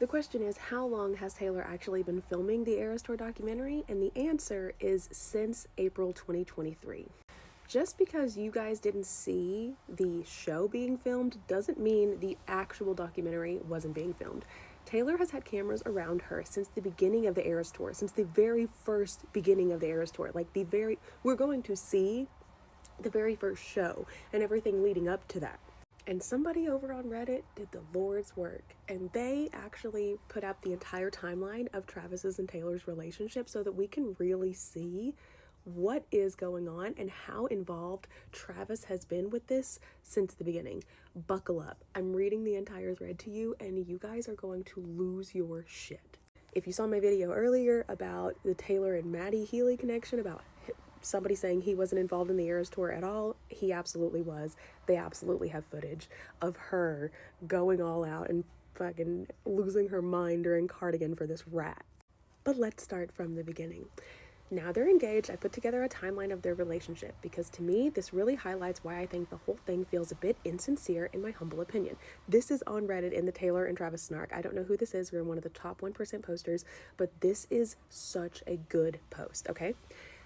The question is, how long has Taylor actually been filming the Eras Tour documentary? And the answer is since April 2023. Just because you guys didn't see the show being filmed doesn't mean the actual documentary wasn't being filmed. Taylor has had cameras around her since the beginning of the Eras Tour, since the very first beginning of the Eras Tour. We're going to see the very first show and everything leading up to that. And somebody over on Reddit did the Lord's work, and they actually put up the entire timeline of Travis's and Taylor's relationship so that we can really see what is going on and how involved Travis has been with this since the beginning. Buckle up. I'm reading the entire thread to you, and you guys are going to lose your shit. If you saw my video earlier about the Taylor and Matty Healy connection, about somebody saying he wasn't involved in the Eras Tour at all, he absolutely was. They absolutely have footage of her going all out and fucking losing her mind during Cardigan for this rat. But let's start from the beginning. Now they're engaged, I put together a timeline of their relationship because to me, this really highlights why I think the whole thing feels a bit insincere in my humble opinion. This is on Reddit in the Taylor and Travis snark. I don't know who this is. We're in one of the top 1% posters, but this is such a good post, okay?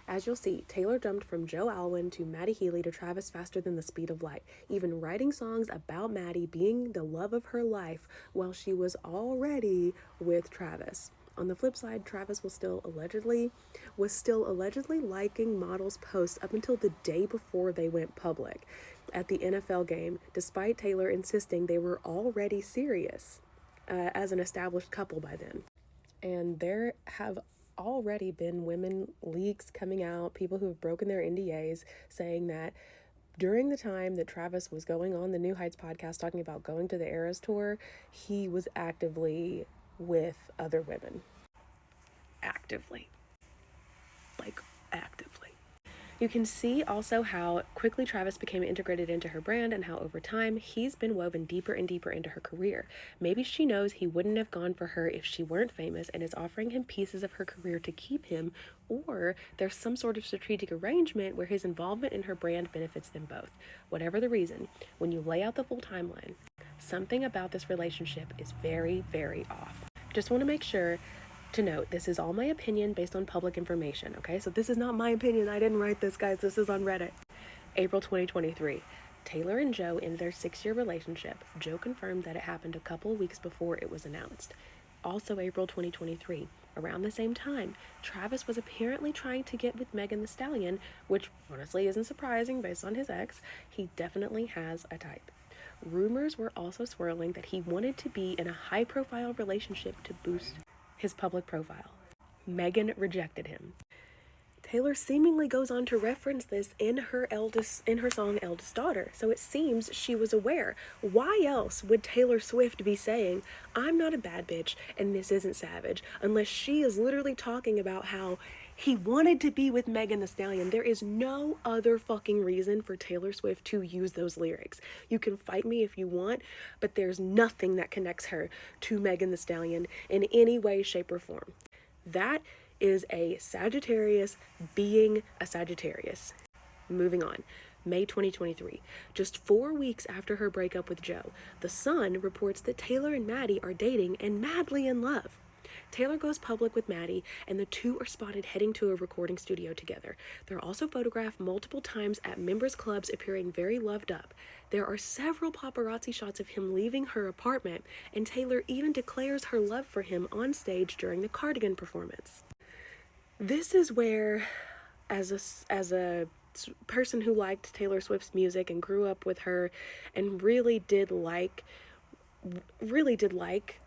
As you'll see, Taylor jumped from Joe Alwyn to Matty Healy to Travis faster than the speed of light, even writing songs about Matty being the love of her life while she was already with Travis. On the flip side, Travis was still allegedly liking models' posts up until the day before they went public at the NFL game, despite Taylor insisting they were already serious as an established couple by then. And there have already been women leaks coming out, people who have broken their NDAs saying that during the time that Travis was going on the New Heights podcast talking about going to the Eras Tour, he was actively with other women. Actively. You can see also how quickly Travis became integrated into her brand and how over time he's been woven deeper and deeper into her career. Maybe she knows he wouldn't have gone for her if she weren't famous and is offering him pieces of her career to keep him, or there's some sort of strategic arrangement where his involvement in her brand benefits them both. Whatever the reason, when you lay out the full timeline, something about this relationship is very, very off. Just want to make sure to note, this is all my opinion based on public information, okay? So this is not my opinion. I didn't write this, guys. This is on Reddit. April 2023. Taylor and Joe ended their 6-year relationship. Joe confirmed that it happened a couple of weeks before it was announced. Also April 2023. Around the same time, Travis was apparently trying to get with Megan Thee Stallion, which honestly isn't surprising based on his ex. He definitely has a type. Rumors were also swirling that he wanted to be in a high-profile relationship to boost his public profile. Megan rejected him. Taylor seemingly goes on to reference this in her song Eldest Daughter, so it seems she was aware. Why else would Taylor Swift be saying, I'm not a bad bitch and this isn't savage, unless she is literally talking about how he wanted to be with Megan Thee Stallion? There is no other fucking reason for Taylor Swift to use those lyrics. You can fight me if you want, but there's nothing that connects her to Megan Thee Stallion in any way, shape, or form. That is a Sagittarius being a Sagittarius. Moving on. May 2023. Just 4 weeks after her breakup with Joe, The Sun reports that Taylor and Matty are dating and madly in love. Taylor goes public with Matty, and the two are spotted heading to a recording studio together. They're also photographed multiple times at members' clubs appearing very loved up. There are several paparazzi shots of him leaving her apartment, and Taylor even declares her love for him on stage during the Cardigan performance. This is where, as a person who liked Taylor Swift's music and grew up with her and really did like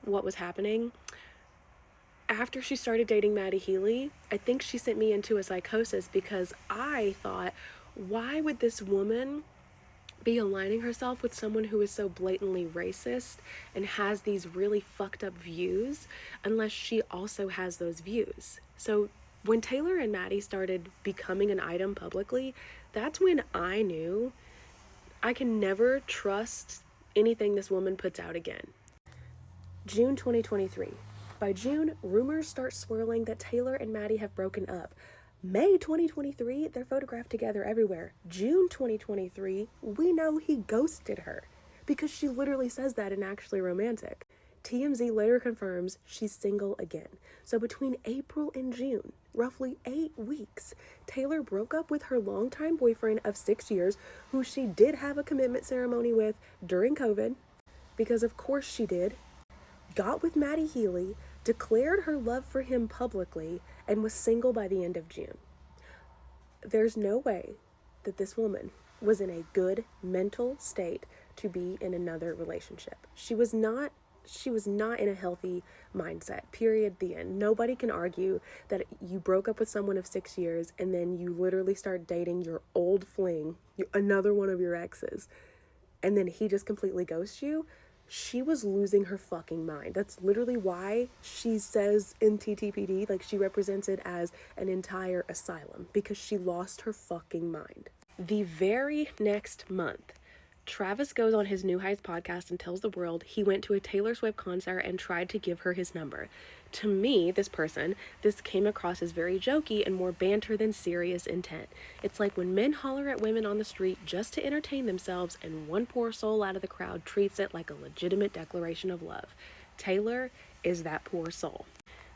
what was happening, after she started dating Matty Healy, I think she sent me into a psychosis because I thought, why would this woman be aligning herself with someone who is so blatantly racist and has these really fucked up views unless she also has those views? So when Taylor and Matty started becoming an item publicly, that's when I knew I can never trust anything this woman puts out again. June 2023. By June, rumors start swirling that Taylor and Matty have broken up. May 2023, they're photographed together everywhere. June 2023, we know he ghosted her because she literally says that in Actually Romantic. TMZ later confirms she's single again. So between April and June, roughly 8 weeks, Taylor broke up with her longtime boyfriend of 6 years, who she did have a commitment ceremony with during COVID, because of course she did, got with Matty Healy, declared her love for him publicly, and was single by the end of June. There's no way that this woman was in a good mental state to be in another relationship. She was not in a healthy mindset. Period. The end. Nobody can argue that you broke up with someone of 6 years and then you literally start dating your old fling, another one of your exes, and then he just completely ghosts you. She was losing her fucking mind. That's literally why she says in TTPD, like, she represents it as an entire asylum, because she lost her fucking mind. The very next month, Travis goes on his New Heights podcast and tells the world he went to a Taylor Swift concert and tried to give her his number. To me, this came across as very jokey and more banter than serious intent. It's like when men holler at women on the street just to entertain themselves, and one poor soul out of the crowd treats it like a legitimate declaration of love. Taylor is that poor soul.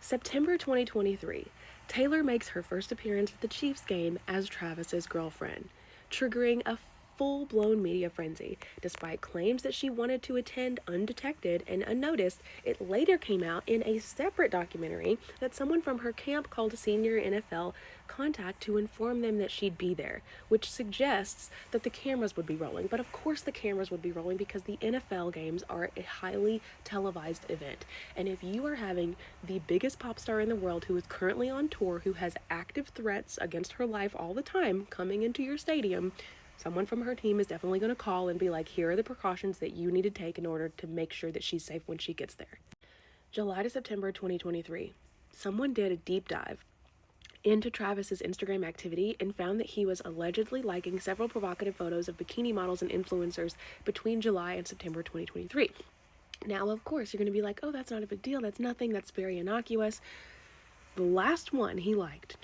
September 2023, Taylor makes her first appearance at the Chiefs game as Travis's girlfriend, triggering a full-blown media frenzy. Despite claims that she wanted to attend undetected and unnoticed, it later came out in a separate documentary that someone from her camp called a senior NFL contact to inform them that she'd be there, which suggests that the cameras would be rolling. But of course the cameras would be rolling, because the NFL games are a highly televised event. And if you are having the biggest pop star in the world, who is currently on tour, who has active threats against her life all the time coming into your stadium, someone from her team is definitely going to call and be like, here are the precautions that you need to take in order to make sure that she's safe when she gets there. July to September 2023, someone did a deep dive into Travis's Instagram activity and found that he was allegedly liking several provocative photos of bikini models and influencers between July and September 2023. Now, of course, you're going to be like, oh, that's not a big deal. That's nothing. That's very innocuous. The last one he liked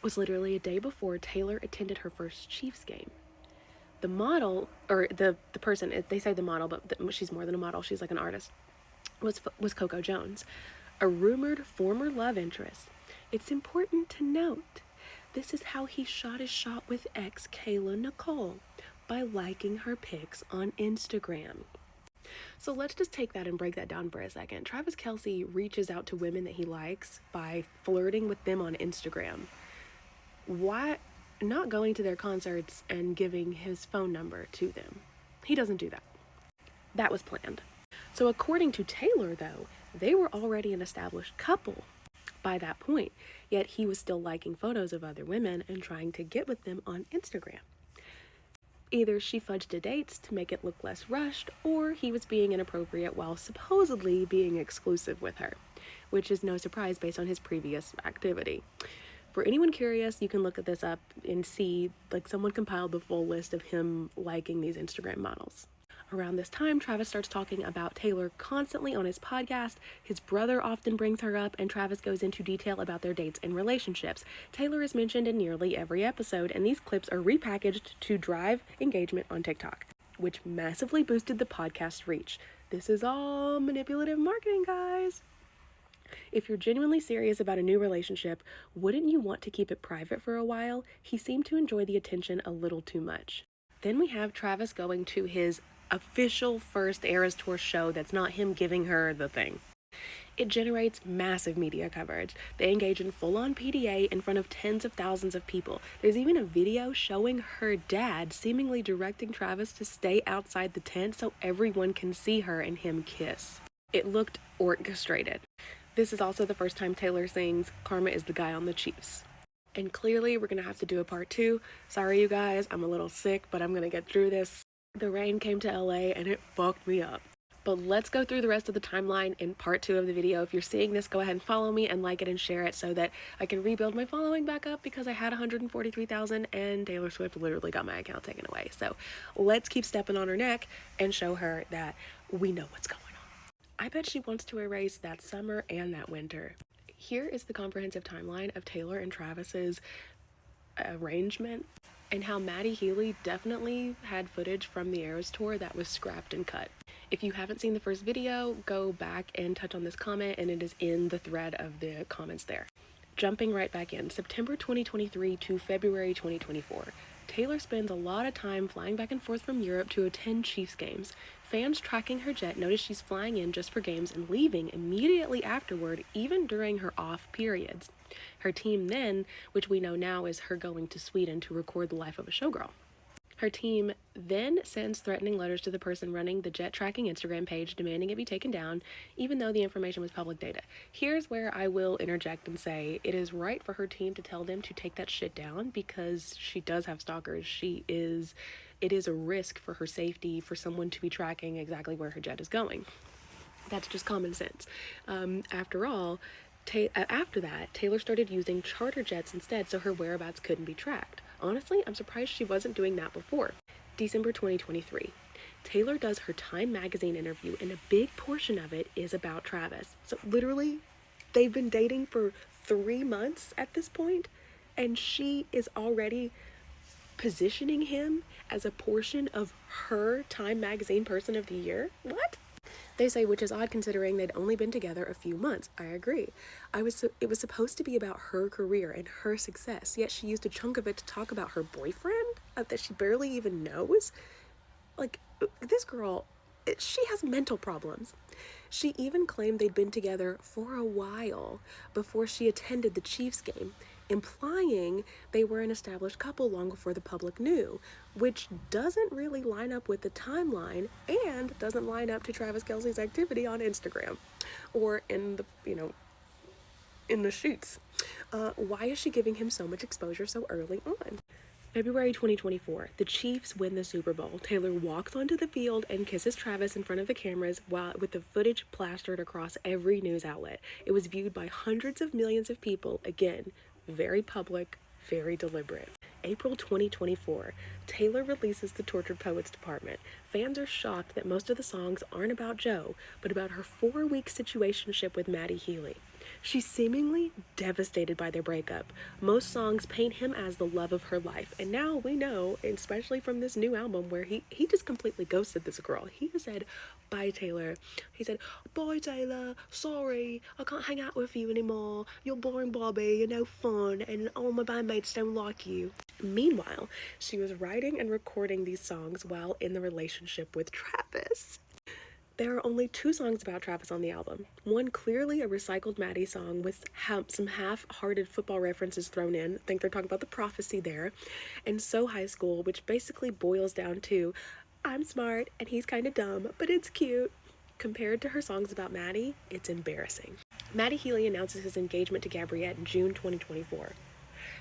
was literally a day before Taylor attended her first Chiefs game. The model, or the person, they say the model, but she's more than a model, she's like an artist, was Coco Jones, a rumored former love interest. It's important to note, this is how he shot his shot with ex Kayla Nicole, by liking her pics on Instagram. So let's just take that and break that down for a second. Travis Kelce reaches out to women that he likes by flirting with them on Instagram. Why not going to their concerts and giving his phone number to them? He doesn't do that. That was planned. So according to Taylor, though, they were already an established couple by that point, yet he was still liking photos of other women and trying to get with them on Instagram. Either she fudged the dates to make it look less rushed, or he was being inappropriate while supposedly being exclusive with her, which is no surprise based on his previous activity. For anyone curious, you can look at this up and see, like, someone compiled the full list of him liking these Instagram models. Around this time, Travis starts talking about Taylor constantly on his podcast. His brother often brings her up, and Travis goes into detail about their dates and relationships. Taylor is mentioned in nearly every episode, and these clips are repackaged to drive engagement on TikTok, which massively boosted the podcast's reach. This is all manipulative marketing, guys. If you're genuinely serious about a new relationship, wouldn't you want to keep it private for a while? He seemed to enjoy the attention a little too much. Then we have Travis going to his official first Eras Tour show that's not him giving her the thing. It generates massive media coverage. They engage in full-on PDA in front of tens of thousands of people. There's even a video showing her dad seemingly directing Travis to stay outside the tent so everyone can see her and him kiss. It looked orchestrated. This is also the first time Taylor sings "Karma is the Guy on the Chiefs." And clearly we're going to have to do a part 2. Sorry, you guys, I'm a little sick, but I'm going to get through this. The rain came to LA and it fucked me up. But let's go through the rest of the timeline in part 2 of the video. If you're seeing this, go ahead and follow me and like it and share it so that I can rebuild my following back up, because I had 143,000 and Taylor Swift literally got my account taken away. So let's keep stepping on her neck and show her that we know what's going on. I bet she wants to erase that summer and that winter. Here is the comprehensive timeline of Taylor and Travis's arrangement, and how Matty Healy definitely had footage from the Eras Tour that was scrapped and cut. If you haven't seen the first video, go back and touch on this comment, and it is in the thread of the comments there. Jumping right back in, September 2023 to February 2024. Taylor spends a lot of time flying back and forth from Europe to attend Chiefs games. Fans tracking her jet notice she's flying in just for games and leaving immediately afterward, even during her off periods. Her team then, which we know now is her going to Sweden to record the life of a showgirl. Her team then sends threatening letters to the person running the jet tracking Instagram page demanding it be taken down, even though the information was public data. Here's where I will interject and say it is right for her team to tell them to take that shit down, because she does have stalkers. It is a risk for her safety for someone to be tracking exactly where her jet is going. That's just common sense. After all, after that, Taylor started using charter jets instead so her whereabouts couldn't be tracked. Honestly, I'm surprised she wasn't doing that before. December 2023. Taylor does her Time magazine interview, and a big portion of it is about Travis. So literally, they've been dating for 3 months at this point, and she is already positioning him as a portion of her Time magazine Person of the Year. What? They say, which is odd considering they'd only been together a few months. I agree. It was supposed to be about her career and her success, yet she used a chunk of it to talk about her boyfriend that she barely even knows. Like, this girl, she has mental problems. She even claimed they'd been together for a while before she attended the Chiefs game, implying they were an established couple long before the public knew, which doesn't really line up with the timeline and doesn't line up to Travis Kelce's activity on Instagram or in the shoots. Why is she giving him so much exposure so early on? February 2024, the Chiefs win the Super Bowl. Taylor walks onto the field and kisses Travis in front of the cameras with the footage plastered across every news outlet. It was viewed by hundreds of millions of people. Again, very public, very deliberate. April 2024, Taylor releases the Tortured Poets Department. Fans are shocked that most of the songs aren't about Joe, but about her 4-week situationship with Matty Healy. She's seemingly devastated by their breakup. Most songs paint him as the love of her life, and now we know, especially from this new album where he just completely ghosted this girl. He said, "Bye, Taylor." He said, "Bye, Taylor. Sorry, I can't hang out with you anymore. You're boring, Bobby. You're no fun, and all my bandmates don't like you." Meanwhile, she was writing and recording these songs while in the relationship with Travis. There are only 2 songs about Travis on the album. One clearly a recycled Matty song with some half-hearted football references thrown in. I think they're talking about the prophecy there. And So High School, which basically boils down to, I'm smart and he's kind of dumb, but it's cute. Compared to her songs about Matty, it's embarrassing. Matty Healy announces his engagement to Gabriette in June 2024.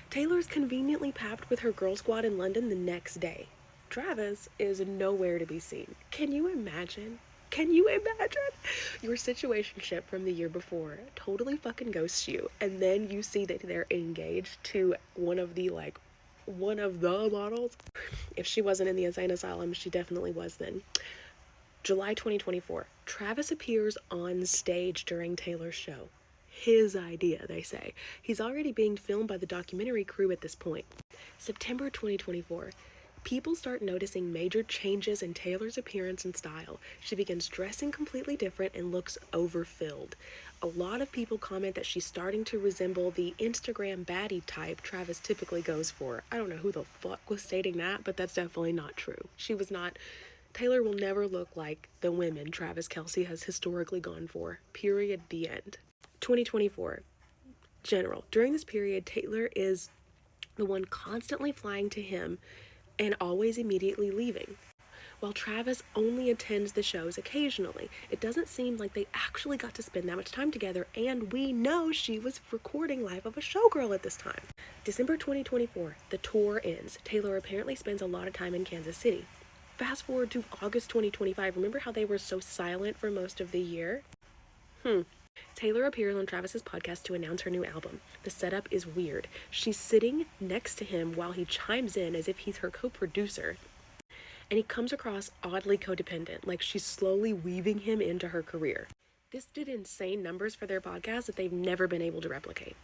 Taylor's conveniently papped with her girl squad in London the next day. Travis is nowhere to be seen. Can you imagine? Can you imagine? Your situationship from the year before totally fucking ghosts you, and then you see that they're engaged to one of the models. If she wasn't in the insane asylum, she definitely was then. July 2024, Travis appears on stage during Taylor's show. His idea, they say. He's already being filmed by the documentary crew at this point. September 2024. People start noticing major changes in Taylor's appearance and style. She begins dressing completely different and looks overfilled. A lot of people comment that she's starting to resemble the Instagram baddie type Travis typically goes for. I don't know who the fuck was stating that, but that's definitely not true. Taylor will never look like the women Travis Kelce has historically gone for. Period. The end. 2024. General. During this period, Taylor is the one constantly flying to him and always immediately leaving, while Travis only attends the shows occasionally. It doesn't seem like they actually got to spend that much time together, and we know she was recording Life of a Showgirl at this time. December 2024, the tour ends. Taylor apparently spends a lot of time in Kansas City. Fast forward to August 2025. Remember how they were so silent for most of the year? Taylor appears on Travis's podcast to announce her new album. The setup is weird. She's sitting next to him while he chimes in as if he's her co-producer. And he comes across oddly codependent, like she's slowly weaving him into her career. This did insane numbers for their podcast that they've never been able to replicate.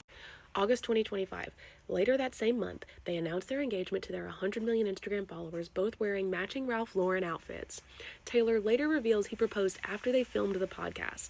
August 2025. Later that same month, they announced their engagement to their 100 million Instagram followers, both wearing matching Ralph Lauren outfits. Taylor later reveals he proposed after they filmed the podcast.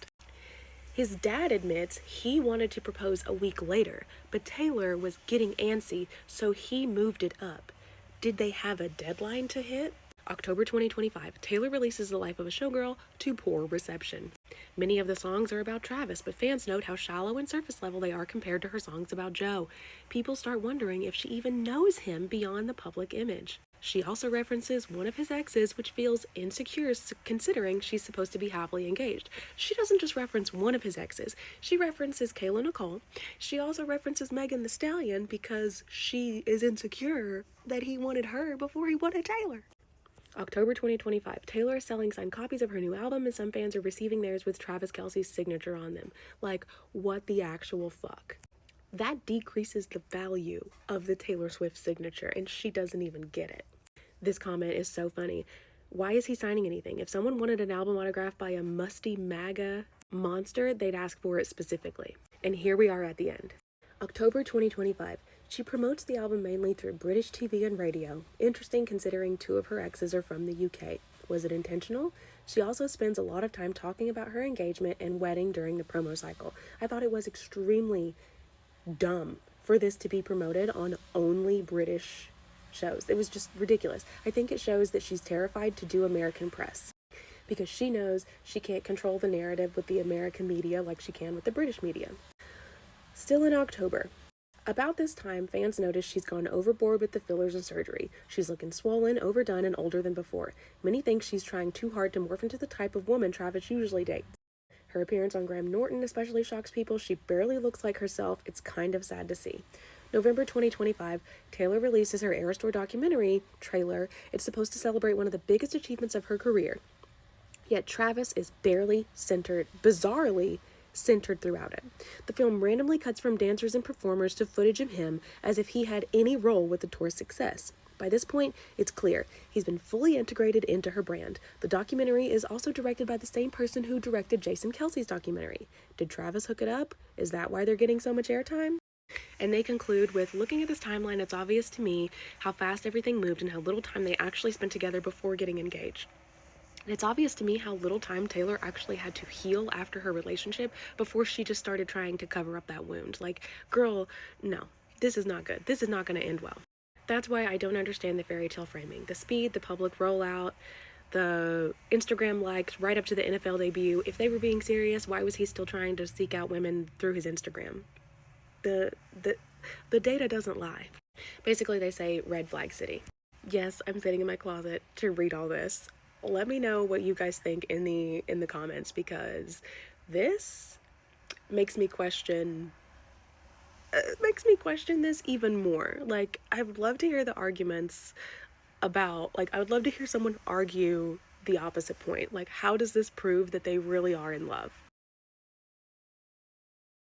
His dad admits he wanted to propose a week later, but Taylor was getting antsy, so he moved it up. Did they have a deadline to hit? October 2025, Taylor releases The Life of a Showgirl to poor reception. Many of the songs are about Travis, but fans note how shallow and surface level they are compared to her songs about Joe. People start wondering if she even knows him beyond the public image. She also references one of his exes, which feels insecure considering she's supposed to be happily engaged. She doesn't just reference one of his exes, she references Kayla Nicole. She also references Megan Thee Stallion because she is insecure that he wanted her before he wanted Taylor. October 2025, Taylor is selling signed copies of her new album, and some fans are receiving theirs with Travis Kelce's signature on them. Like, what the actual fuck? That decreases the value of the Taylor Swift signature, and she doesn't even get it. This comment is so funny. Why is he signing anything? If someone wanted an album autographed by a musty MAGA monster, they'd ask for it specifically. And here we are at the end. October 2025. She promotes the album mainly through British TV and radio. Interesting considering two of her exes are from the UK. Was it intentional? She also spends a lot of time talking about her engagement and wedding during the promo cycle. I thought it was extremely dumb for this to be promoted on only British shows. It was just ridiculous. I think it shows that she's terrified to do American press because she knows she can't control the narrative with the American media like she can with the British media. Still in October. About this time, fans notice she's gone overboard with the fillers and surgery. She's looking swollen, overdone, and older than before. Many think she's trying too hard to morph into the type of woman Travis usually dates. Her appearance on Graham Norton especially shocks people. She barely looks like herself. It's kind of sad to see. November 2025, Taylor releases her Era Store documentary trailer. It's supposed to celebrate one of the biggest achievements of her career. Yet Travis is barely centered, bizarrely centered throughout it. The film randomly cuts from dancers and performers to footage of him as if he had any role with the tour's success. By this point, it's clear he's been fully integrated into her brand. The documentary is also directed by the same person who directed Jason Kelce's documentary. Did Travis hook it up? Is that why they're getting so much airtime? And they conclude with, looking at this timeline, it's obvious to me how fast everything moved and how little time they actually spent together before getting engaged. And it's obvious to me how little time Taylor actually had to heal after her relationship before she just started trying to cover up that wound. Like, girl, no, this is not good. This is not going to end well. That's why I don't understand the fairy tale framing. The speed, the public rollout, the Instagram likes right up to the NFL debut. If they were being serious, why was he still trying to seek out women through his Instagram? The data doesn't lie. Basically, they say red flag city. Yes, I'm sitting in my closet to read all this. Let me know what you guys think in the comments, because this makes me question this even more. Like, I would love to hear the arguments about, like, I would love to hear someone argue the opposite point. Like, how does this prove that they really are in love?